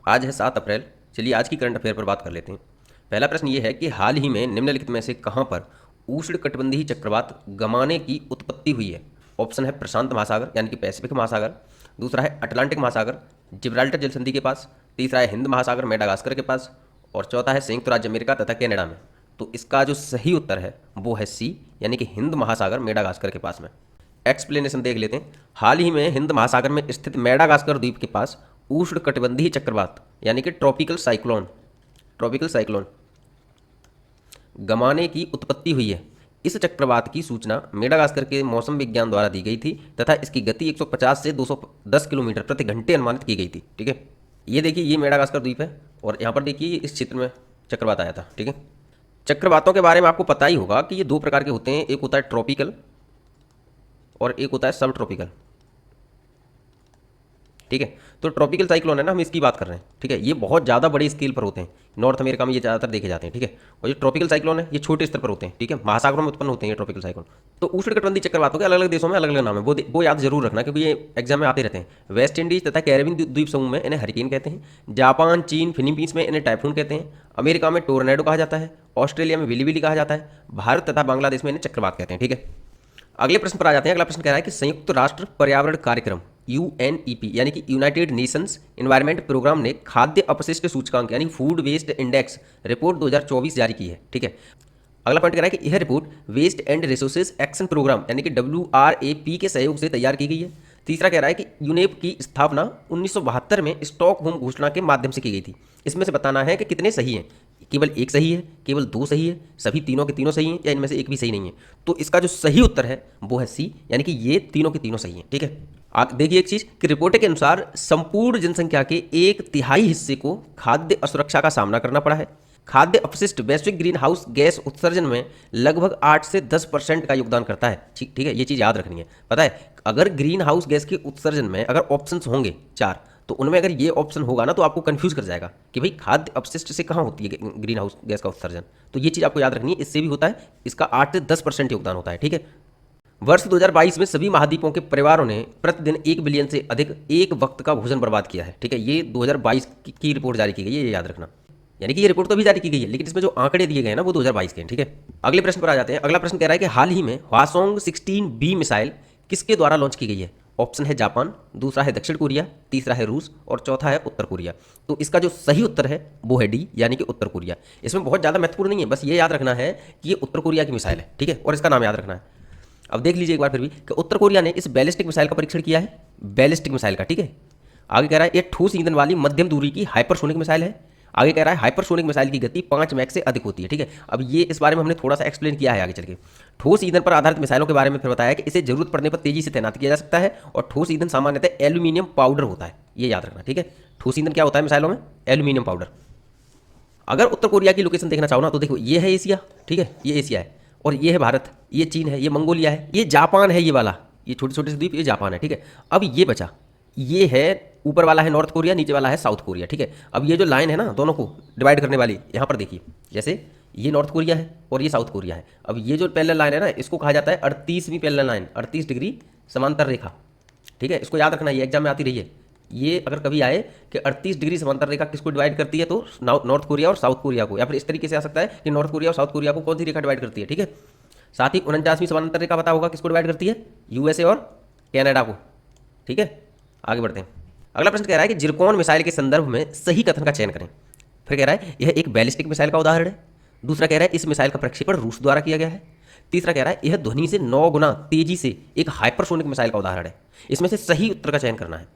आज है 7 अप्रैल। चलिए आज की करंट अफेयर पर बात कर लेते हैं। पहला प्रश्न ये है कि हाल ही में निम्नलिखित में से कहाँ पर उष्णकटिबंधीय चक्रवात गमाने की उत्पत्ति हुई है। ऑप्शन है प्रशांत महासागर यानी कि पैसिफिक महासागर, दूसरा है अटलांटिक महासागर जिब्राल्टर जल संधि के पास, तीसरा है हिंद महासागर मेडागास्कर के पास, और चौथा है संयुक्त राज्य अमेरिका तथा कनाडा में। तो इसका जो सही उत्तर है वो है सी, यानी कि हिंद महासागर मेडागास्कर के पास में। एक्सप्लेनेशन देख लेते हैं। हाल ही में हिंद महासागर में स्थित मेडागास्कर द्वीप के पास उष्णकटिबंधीय चक्रवात यानी कि ट्रॉपिकल साइक्लोन गमाने की उत्पत्ति हुई है। इस चक्रवात की सूचना मेडागास्कर के मौसम विज्ञान द्वारा दी गई थी तथा इसकी गति 150 से 210 किलोमीटर प्रति घंटे अनुमानित की गई थी। ठीक है, ये देखिए ये मेडागास्कर द्वीप है और यहाँ पर देखिए इस क्षेत्र में चक्रवात आया था। ठीक है, चक्रवातों के बारे में आपको पता ही होगा कि ये दो प्रकार के होते हैं, एक होता है ट्रॉपिकल और एक होता है सब ट्रॉपिकल। ठीक है, तो ट्रॉपिकल साइक्लोन है ना, हम इसकी बात कर रहे हैं। ठीक है, ये बहुत ज़्यादा बड़े स्केल पर होते हैं, नॉर्थ अमेरिका में ये ज़्यादातर देखे जाते हैं। ठीक है, और ये ट्रॉपिकल साइक्लोन है ये छोटे स्तर पर होते हैं। ठीक है, महासागरों में उत्पन्न होते हैं ये ट्रॉपिकल साइक्लोन। तो उष्णकटिबंधीय चक्रवातों के अलग अलग देशों में अलग अलग नाम है, वो याद जरूर रखना क्योंकि ये एग्जाम में आते रहते हैं। वेस्ट इंडीज तथा कैरेबियन द्वीप समूह में इन्हें हरिकेन कहते हैं, जापान, चीन, फिलीपींस में इन्हें टाइफून कहते हैं, अमेरिका में टोर्नेडो कहा जाता है, ऑस्ट्रेलिया में विली कहा जाता है, भारत तथा बांग्लादेश में इन्हें चक्रवात कहते हैं। ठीक है, अगले प्रश्न पर आ जाते हैं। अगला प्रश्न कह रहा है कि संयुक्त राष्ट्र पर्यावरण कार्यक्रम UNEP यानी कि यूनाइटेड नेशंस एनवायरनमेंट प्रोग्राम ने खाद्य अपशिष्ट सूचकांक यानी फूड वेस्ट इंडेक्स रिपोर्ट 2024 जारी की है। ठीक है, अगला पॉइंट कह रहा है कि यह report waste and resources action programme यानी कि WRAP के सहयोग से तैयार की गई है। तीसरा कह रहा है कि यूनेप की स्थापना 1972 में स्टॉकहोम घोषणा के माध्यम से की गई थी। इसमें से बताना है कि कितने सही हैं, केवल एक सही है, केवल दो सही है, सभी तीनों के तीनों सही हैं, या इनमें से एक भी सही नहीं है। तो इसका जो सही उत्तर है वो है सी, यानी कि ये तीनों के तीनों सही हैं। ठीक है, आप देखिए एक चीज कि रिपोर्ट के अनुसार संपूर्ण जनसंख्या के 1/3 हिस्से को खाद्य असुरक्षा का सामना करना पड़ा है। खाद्य अपशिष्ट वैश्विक ग्रीन हाउस गैस उत्सर्जन में लगभग 8 से 10% का योगदान करता है। ठीक है, ये चीज़ याद रखनी है। पता है, अगर ग्रीन हाउस गैस के उत्सर्जन में अगर ऑप्शंस होंगे 4, तो उनमें अगर ये ऑप्शन होगा ना तो आपको कंफ्यूज कर जाएगा कि भाई खाद्य अपशिष्ट से कहाँ होती है ग्रीन हाउस गैस का उत्सर्जन। तो ये चीज़ आपको याद रखनी है, इससे भी होता है, इसका 8 से 10% योगदान होता है। ठीक है, वर्ष 2022 में सभी महाद्वीपों के परिवारों ने प्रतिदिन 1 बिलियन से अधिक एक वक्त का भोजन बर्बाद किया है। ठीक है, ये 2022 की रिपोर्ट जारी की गई है, ये याद रखना। यानी कि ये रिपोर्ट तो अभी जारी की गई है लेकिन इसमें जो आंकड़े दिए गए हैं ना वो 2022 के हैं। ठीक है, अगले प्रश्न पर आ जाते हैं। अगला प्रश्न कह रहा है कि हाल ही में हवासोंग 16B मिसाइल किसके द्वारा लॉन्च की गई है। ऑप्शन है जापान, दूसरा है दक्षिण कोरिया, तीसरा है रूस और चौथा है उत्तर कोरिया। तो इसका जो सही उत्तर है वो है डी, यानी कि उत्तर कोरिया। इसमें बहुत ज़्यादा महत्वपूर्ण नहीं है, बस ये याद रखना है कि ये उत्तर कोरिया की मिसाइल है। ठीक है, और इसका नाम याद रखना है। अब देख लीजिए एक बार फिर भी कि उत्तर कोरिया ने इस बैलिस्टिक मिसाइल का परीक्षण किया है, बैलिस्टिक मिसाइल का। ठीक है, आगे कह रहा है ये ठोस ईंधन वाली मध्यम दूरी की हाइपरसोनिक मिसाइल है। आगे कह रहा है हाइपरसोनिक मिसाइल की गति 5 मैक से अधिक होती है। ठीक है, अब ये इस बारे में हमने थोड़ा सा एक्सप्लेन किया है आगे चल के। ठोस ईंधन पर आधारित मिसाइलों के बारे में फिर बताया कि इसे जरूरत पड़ने पर तेजी से तैनात किया जा सकता है और ठोस ईंधन सामान्यतः एल्यूमिनियम पाउडर होता है, ये याद रखना। ठीक है, ठोस ईंधन क्या होता है मिसाइलों में, एल्यूमिनियम पाउडर। अगर उत्तर कोरिया की लोकेशन देखना चाहो ना तो देखो ये है एशिया। ठीक है, ये एशिया है और ये है भारत, ये चीन है, ये मंगोलिया है, ये जापान है, ये वाला ये छोटे छोटे से द्वीप ये जापान है। ठीक है, अब ये बचा, ये है ऊपर वाला है नॉर्थ कोरिया, नीचे वाला है साउथ कोरिया। ठीक है, अब ये जो लाइन है ना दोनों को डिवाइड करने वाली, यहाँ पर देखिए जैसे ये नॉर्थ कोरिया है और ये साउथ कोरिया है। अब ये जो पैरेलल लाइन है ना इसको कहा जाता है 38वीं पैरेलल लाइन, 38 डिग्री समांतर रेखा। ठीक है, इसको याद रखना, ये एग्जाम में आती रही है। ये अगर कभी आए कि 38 डिग्री समांतर रेखा किसको डिवाइड करती है तो नॉर्थ कोरिया और साउथ कोरिया को, या फिर इस तरीके से आ सकता है कि नॉर्थ कोरिया और साउथ कोरिया को कौन सी रेखा डिवाइड करती है। ठीक है, साथ ही 49वीं समांतर रेखा पता होगा किसको डिवाइड करती है, USA और कनाडा को। ठीक है, आगे बढ़ते हैं। अगला प्रश्न कह रहा है कि जिरकॉन मिसाइल के संदर्भ में सही कथन का चयन करें। फिर कह रहा है यह एक बैलिस्टिक मिसाइल का उदाहरण है। दूसरा कह रहा है इस मिसाइल का प्रक्षेपण रूस द्वारा किया गया है। तीसरा कह रहा है यह ध्वनि से 9 गुना तेजी से एक हाइपरसोनिक मिसाइल का उदाहरण है। इसमें से सही उत्तर का चयन करना है।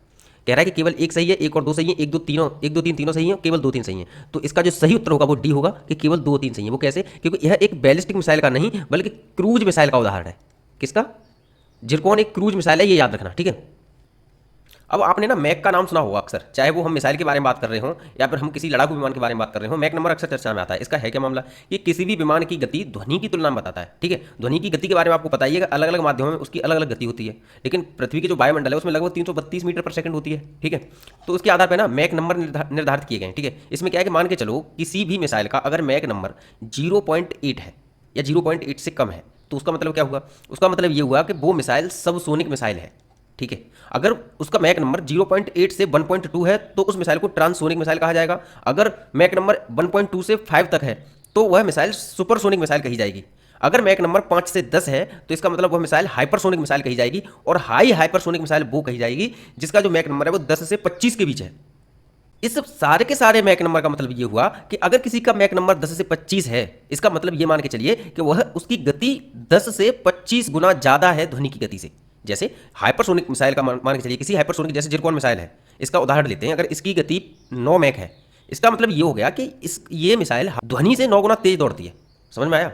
कह रहा है कि केवल एक सही है, एक और दो सही है, एक दो तीन तीनों सही है, केवल 2 3 सही है। तो इसका जो सही उत्तर होगा वो डी होगा कि केवल 2 3 सही है। वो कैसे, क्योंकि यह एक बैलिस्टिक मिसाइल का नहीं बल्कि क्रूज मिसाइल का उदाहरण है। किसका, जिरकॉन एक क्रूज मिसाइल है, ये याद रखना। ठीक है, अब आपने ना मैक का नाम सुना होगा अक्सर, चाहे वो हम मिसाइल के बारे में बात कर रहे हो या फिर हम किसी लड़ाकू विमान के बारे में बात कर रहे हो, मैक नंबर अक्सर चर्चा में आता है। इसका है क्या मामला, ये किसी भी विमान की गति ध्वनि की तुलना में बताता है। ठीक है, ध्वनि की गति के बारे में आपको पता ही है, अलग अलग माध्यमों में उसकी अलग अलग गति होती है, लेकिन पृथ्वी की जो वायुमंडल है उसमें लगभग 332 मीटर पर सेकंड होती है। ठीक है, तो उसके आधार पर ना मैक नंबर निर्धारित किए गए। ठीक है, इसमें क्या है कि मान के चलो किसी भी मिसाइल का अगर मैक नंबर 0.8 है या 0.8 से कम है तो उसका मतलब क्या हुआ, उसका मतलब ये हुआ कि वो मिसाइल सबसोनिक मिसाइल है। ठीक है। अगर उसका मैक नंबर 0.8 से 1.2 है तो उस मिसाइल को ट्रांससोनिक मिसाइल कहा जाएगा। अगर मैक नंबर 1.2 से 5 तक है तो वह मिसाइल सुपरसोनिक मिसाइल कही जाएगी। अगर मैक नंबर 5 से 10 है तो इसका मतलब वह मिसाइल हाइपरसोनिक मिसाइल कही जाएगी। और हाई हाइपरसोनिक मिसाइल वो कही जाएगी जिसका जो मैक नंबर है वो 10 से 25 के बीच है। इस सारे के सारे मैक नंबर का मतलब ये हुआ कि अगर किसी का मैक नंबर 10 से 25 है, इसका मतलब ये मान के चलिए कि वह उसकी गति 10 से 25 गुना ज़्यादा है ध्वनि की गति से। जैसे हाइपरसोनिक मिसाइल का मान के चलिए, किसी हाइपरसोनिक जैसे जिरकॉन मिसाइल है, इसका उदाहरण लेते हैं। अगर इसकी गति 9 मैक है, इसका मतलब ये हो गया कि ये मिसाइल ध्वनि से 9 गुना तेज दौड़ती है। समझ में आया?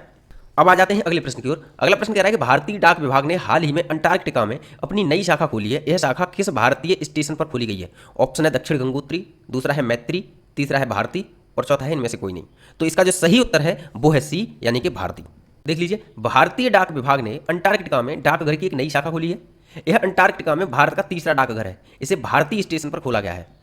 अब आ जाते हैं अगले प्रश्न की ओर। अगला प्रश्न कह रहा है कि भारतीय डाक विभाग ने हाल ही में अंटार्कटिका में अपनी नई शाखा खोली है। यह शाखा किस भारतीय स्टेशन पर खोली गई है? ऑप्शन है दक्षिण गंगोत्री, दूसरा है मैत्री, तीसरा है भारती और चौथा है इनमें से कोई नहीं। तो इसका जो सही उत्तर है वो है सी, यानी कि भारती। देख लीजिए, भारतीय डाक विभाग ने अंटार्कटिका में डाकघर की एक नई शाखा खोली है। यह अंटार्कटिका में भारत का तीसरा डाकघर है। इसे भारतीय स्टेशन पर खोला गया है।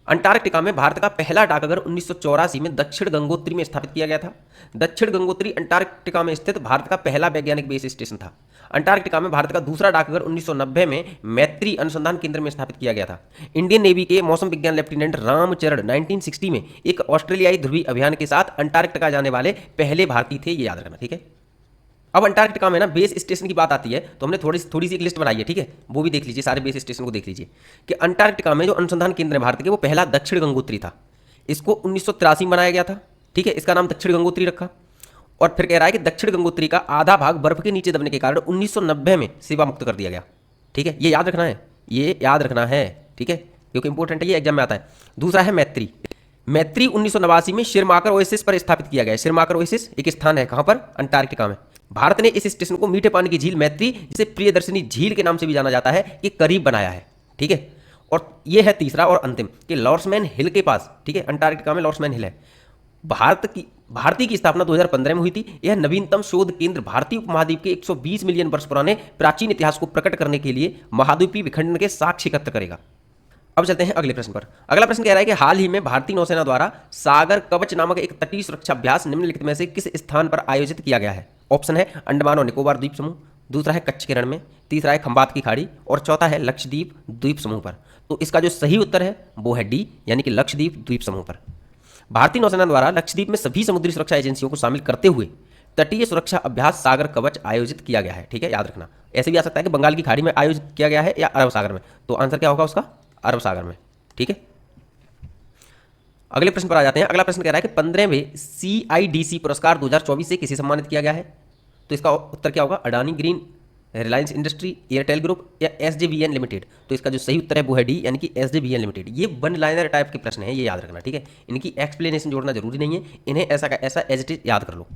अंटार्कटिका में भारत का पहला डाकघर 1984 में दक्षिण गंगोत्री में स्थापित किया गया था। दक्षिण गंगोत्री अंटार्कटिका में स्थित भारत का पहला वैज्ञानिक बेस स्टेशन था। अंटार्कटिका में भारत का दूसरा डाकघर 1990 में मैत्री अनुसंधान केंद्र में स्थापित किया गया था। इंडियन नेवी के मौसम विज्ञान लेफ्टिनेंट रामचरण 1960 में एक ऑस्ट्रेलियाई ध्रुवीय अभियान के साथ अंटार्कटिका जाने वाले पहले भारतीय थे। ये याद रखना, ठीक है। अब अंटार्कटिका में ना बेस स्टेशन की बात आती है तो हमने थोड़ी सी एक लिस्ट बनाई है, ठीक है। वो भी देख लीजिए, सारे बेस स्टेशन को देख लीजिए कि अंटार्कटिका में जो अनुसंधान केंद्र है भारत के, वो पहला दक्षिण गंगोत्री था। इसको 1983 में बनाया गया था, ठीक है। इसका नाम दक्षिण गंगोत्री रखा। और फिर कह रहा है कि दक्षिण गंगोत्री का आधा भाग बर्फ के नीचे दबने के कारण 1990 में सेवा मुक्त कर दिया गया, ठीक है। ये याद रखना है, ये याद रखना है, ठीक है, क्योंकि इंपॉर्टेंट है, ये एग्जाम में आता है। दूसरा है मैत्री। मैत्री 1989 में शिरमाकर ओएसिस पर स्थापित किया गया है। शिरमाकर ओएसिस एक स्थान है, कहाँ पर? अंटार्कटिका में। भारत ने इस स्टेशन को मीठे पानी की झील मैत्री, जिसे प्रियदर्शनी झील के नाम से भी जाना जाता है, के करीब बनाया है, ठीक है। और ये है तीसरा और अंतिम कि लॉर्समैन हिल के पास, ठीक है, अंटार्कटिका में लॉर्समैन हिल है। भारती की स्थापना 2015 में हुई थी। यह नवीनतम शोध केंद्र भारतीय उपमहाद्वीप के 120 मिलियन वर्ष पुराने प्राचीन इतिहास को प्रकट करने के लिए महाद्वीपीय विखंडन के साक्ष्य एकत्र करेगा। अब चलते हैं अगले प्रश्न पर। अगला प्रश्न कह रहा है कि हाल ही में भारतीय नौसेना द्वारा सागर कवच नामक एक तटीय सुरक्षा अभ्यास निम्नलिखित में से किस स्थान पर आयोजित किया गया है? ऑप्शन है अंडमान और निकोबार द्वीप समूह, दूसरा है कच्छ के रण में, तीसरा है खंबात की खाड़ी और चौथा है लक्षद्वीप द्वीप समूह पर। तो इसका जो सही उत्तर है वो है डी, यानी कि लक्षद्वीप द्वीप समूह पर। भारतीय नौसेना द्वारा लक्षद्वीप में सभी समुद्री सुरक्षा एजेंसियों को शामिल करते हुए तटीय सुरक्षा अभ्यास सागर कवच आयोजित किया गया है, ठीक है, याद रखना। ऐसे भी आ सकता है कि बंगाल की खाड़ी में आयोजित किया गया है या अरब सागर में, तो आंसर क्या होगा उसका? अरब सागर में, ठीक है। अगले प्रश्न पर आ जाते हैं। अगला प्रश्न कह रहा है कि 15वें CIDC पुरस्कार 2024 से किसे सम्मानित किया गया है? तो इसका उत्तर क्या होगा? Adani green, Reliance industry, Airtel group या SJVN लिमिटेड। तो इसका जो सही उत्तर है वो है डी, यानी कि SJVN लिमिटेड। ये वन लाइनर टाइप के प्रश्न है, ये याद रखना, ठीक है। इनकी एक्सप्लेनेशन जोड़ना जरूरी नहीं है, इन्हें ऐसा का ऐसा एज इट इज याद कर लो,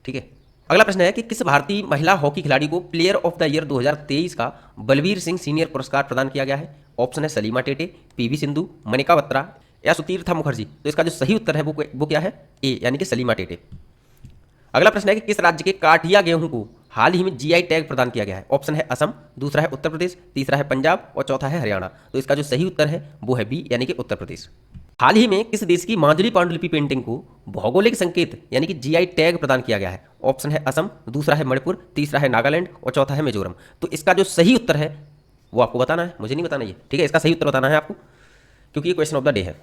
ठीक है। अगला प्रश्न है कि किस भारतीय महिला हॉकी खिलाड़ी को प्लेयर ऑफ द ईयर 2023 का बलवीर सिंह सीनियर पुरस्कार प्रदान किया गया है? ऑप्शन है सलीमा टेटे, PV सिंधु, मनिका बत्रा या सुतीर्था मुखर्जी। तो इसका जो सही उत्तर है वो क्या है? ए, यानी कि सलीमा टेटे। अगला प्रश्न है कि किस राज्य के काठिया गेहूं को हाल ही में GI टैग प्रदान किया गया है? ऑप्शन है असम, दूसरा है उत्तर प्रदेश, तीसरा है पंजाब और चौथा है हरियाणा। तो इसका जो सही उत्तर है वो है बी, यानी कि उत्तर प्रदेश। हाल ही में किस देश की मांजुली पांडुलिपि पेंटिंग को भौगोलिक संकेत यानी कि GI टैग प्रदान किया गया है? ऑप्शन है असम, दूसरा है मणिपुर, तीसरा है नागालैंड और चौथा है मिजोरम। तो इसका जो सही उत्तर है वो आपको बताना है, मुझे नहीं बताना ये, ठीक है। इसका सही उत्तर बताना है आपको, क्योंकि ये क्वेश्चन ऑफ द डे है।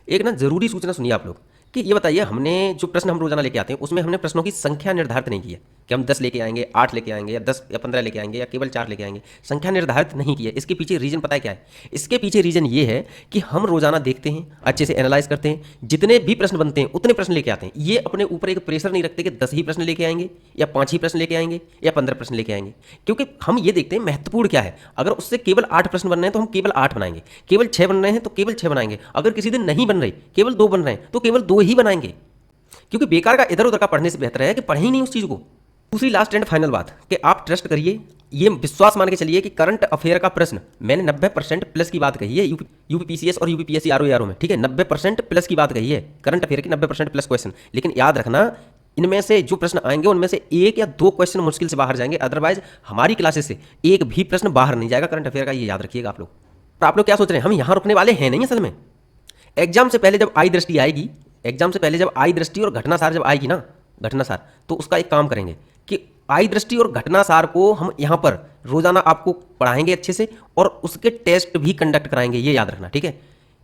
एक ना जरूरी सूचना सुनिए आप लोग कि ये बताइए, हमने जो प्रश्न हम रोजाना लेके आते हैं उसमें हमने प्रश्नों की संख्या निर्धारित नहीं की है कि हम 10 लेके आएंगे, 8 लेके आएंगे या 10 या 15 लेके आएंगे या केवल 4 लेके आएंगे। संख्या निर्धारित नहीं की है। इसके पीछे रीजन पता है क्या है? इसके पीछे रीजन ये है कि हम रोजाना देखते हैं, अच्छे से एनालाइज करते हैं, जितने भी प्रश्न बनते हैं उतने प्रश्न लेके आते हैं। ये अपने ऊपर एक प्रेशर नहीं रखते कि 10 ही प्रश्न लेके आएंगे या 5 ही प्रश्न लेके आएंगे या 15 प्रश्न लेके आएंगे, क्योंकि हम ये देखते हैं महत्वपूर्ण क्या है। अगर उससे केवल 8 प्रश्न बन रहे हैं तो हम केवल 8 बनाएंगे, केवल 6 बन रहे हैं तो केवल 6 बनाएंगे, अगर किसी दिन नहीं बन रहे, केवल 2 बन रहे हैं तो केवल 2 ही बनाएंगे, क्योंकि बेकार का इधर उधर का पढ़ने से बेहतर है कि पढ़े ही नहीं उस चीज़ को। दूसरी लास्ट एंड फाइनल बात कि आप ट्रस्ट करिए, ये विश्वास मान के चलिए कि करंट अफेयर का प्रश्न मैंने 90% प्लस की बात कही है यूपीपीसीएस और यूपीपीएससी आरओ में, ठीक है। 90% प्लस की बात कही है करंट अफेयर की, 90% प्लस क्वेश्चन। लेकिन याद रखना, इनमें से जो प्रश्न आएंगे उनमें से 1 या 2 क्वेश्चन मुश्किल से बाहर जाएंगे, अदरवाइज हमारी क्लासेस से एक भी प्रश्न बाहर नहीं जाएगा करंट अफेयर का, ये याद रखिएगा आप लोग। तो आप लोग क्या सोच रहे हैं, हम यहाँ रुकने वाले हैं नहीं असल में। एग्जाम से पहले जब आई दृष्टि आएगी, एग्जाम से पहले जब आई दृष्टि और घटनासार जब आएगी ना, घटनासार, तो उसका एक काम करेंगे कि आई दृष्टि और घटनासार को हम यहाँ पर रोजाना आपको पढ़ाएंगे अच्छे से और उसके टेस्ट भी कंडक्ट कराएंगे, ये याद रखना, ठीक है।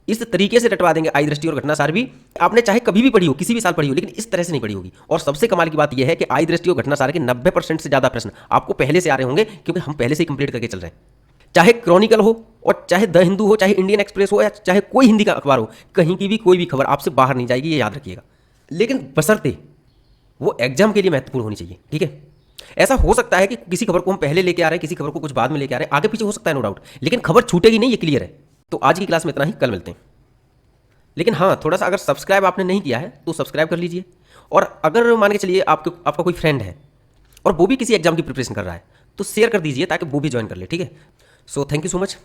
इस तरीके से रटवा देंगे आई दृष्टि और घटनासार भी, आपने चाहे कभी भी पढ़ी हो, किसी भी साल पढ़ी हो, लेकिन इस तरह से नहीं पढ़ी होगी। और सबसे कमाल की बात यह है कि आई दृष्टि और घटनासार के 90% से ज़्यादा प्रश्न आपको पहले से आ रहे होंगे, क्योंकि हम पहले से ही कंप्लीट करके चल रहे हैं। चाहे क्रॉनिकल हो और चाहे द हिंदू हो, चाहे इंडियन एक्सप्रेस हो, या चाहे कोई हिंदी का अखबार हो, कहीं की भी कोई भी खबर आपसे बाहर नहीं जाएगी, ये याद रखिएगा। लेकिन बशर्ते वो एग्जाम के लिए महत्वपूर्ण होनी चाहिए, ठीक है। ऐसा हो सकता है कि किसी खबर को हम पहले लेके आ रहे हैं, किसी खबर को कुछ बाद में लेके आ रहे हैं, आगे पीछे हो सकता है, नो डाउट, लेकिन खबर छूटेगी नहीं, ये क्लियर है। तो आज की क्लास में इतना ही, कल मिलते हैं। लेकिन हाँ, थोड़ा सा अगर सब्सक्राइब आपने नहीं किया है तो सब्सक्राइब कर लीजिए। और अगर मान के चलिए आपका कोई फ्रेंड है और वो भी किसी एग्जाम की प्रिपरेशन कर रहा है, तो शेयर कर दीजिए ताकि वो भी ज्वाइन कर ले, ठीक है। So thank you so much.